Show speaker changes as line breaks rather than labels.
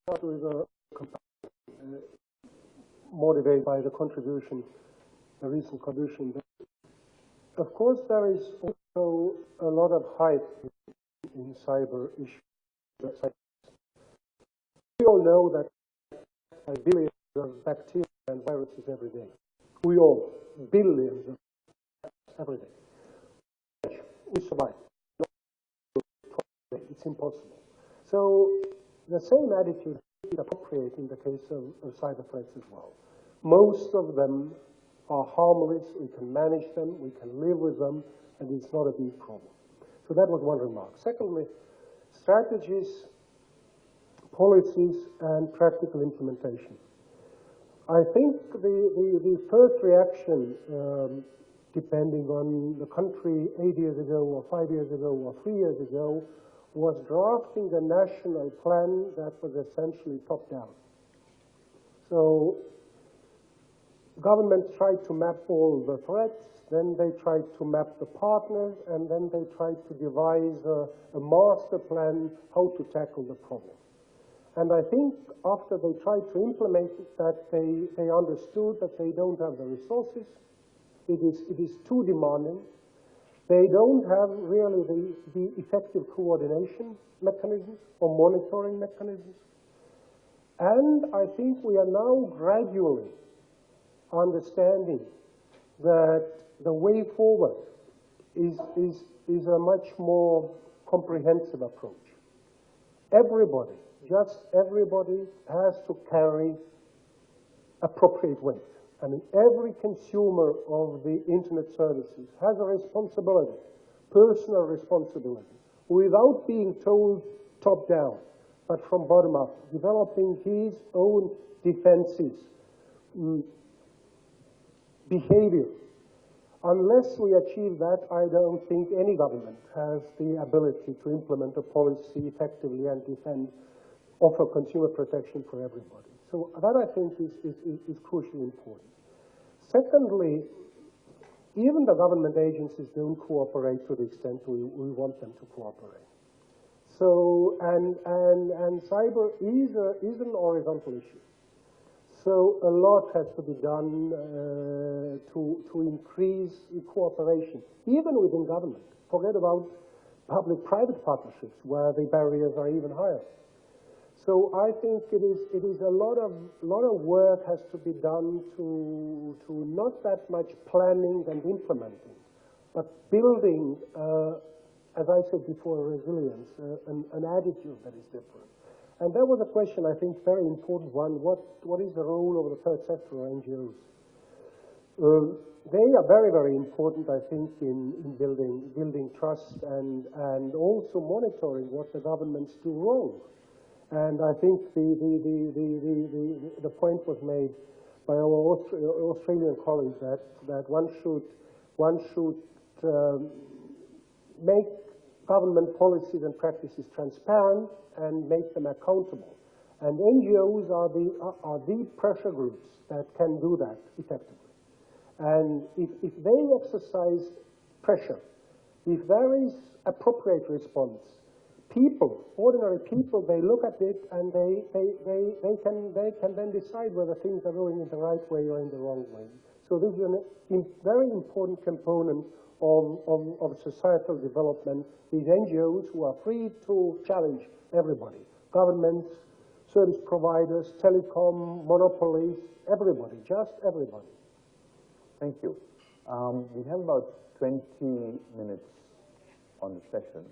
start with a comparison, motivated by the contribution, the recent contribution. Of course, there is also a lot of hype in cyber issues. We all know that billions of bacteria and viruses every day. We all, billions of every day. We survive. It's impossible. So the same attitude is appropriate in the case of cyber threats as well. Most of them are harmless, we can manage them, we can live with them, and it's not a big problem. So that was one remark. Secondly, strategies, policies, and practical implementation. I think the first reaction, depending on the country 8 years ago, or 5 years ago, or 3 years ago, was drafting a national plan that was essentially top-down. So governments tried to map all the threats, then they tried to map the partners, and then they tried to devise a master plan how to tackle the problem. And I think after they tried to implement it, that they understood that they don't have the resources. It is too demanding. They don't have really the effective coordination mechanisms or monitoring mechanisms. And I think we are now gradually understanding that the way forward is a much more comprehensive approach. Everybody, just everybody, has to carry appropriate weight. I mean, every consumer of the internet services has a responsibility, personal responsibility, without being told top down, but from bottom up, developing his own defenses, behavior. Unless we achieve that, I don't think any government has the ability to implement a policy effectively and offer consumer protection for everybody. So that, I think, is crucially important. Secondly, even the government agencies don't cooperate to the extent we want them to cooperate. So, and cyber is an horizontal issue. So a lot has to be done to increase cooperation, even within government. Forget about public-private partnerships, where the barriers are even higher. So I think it is a lot of work has to be done to not that much planning and implementing, but building, as I said before, resilience, an attitude that is different. And that was a question, I think, very important one. What is the role of the third sector or NGOs? They are very, very important, I think, in building trust and also monitoring what the governments do wrong. And I think the point was made by our Australian colleagues that one should make government policies and practices transparent and make them accountable. And NGOs are the pressure groups that can do that effectively. And if they exercise pressure, if there is appropriate response, people, ordinary people, they look at it and they can then decide whether things are going in the right way or in the wrong way. So this is a very important component of societal development. These NGOs who are free to challenge everybody, governments, service providers, telecom, monopolies, everybody, just everybody.
Thank you. We have about 20 minutes on the session.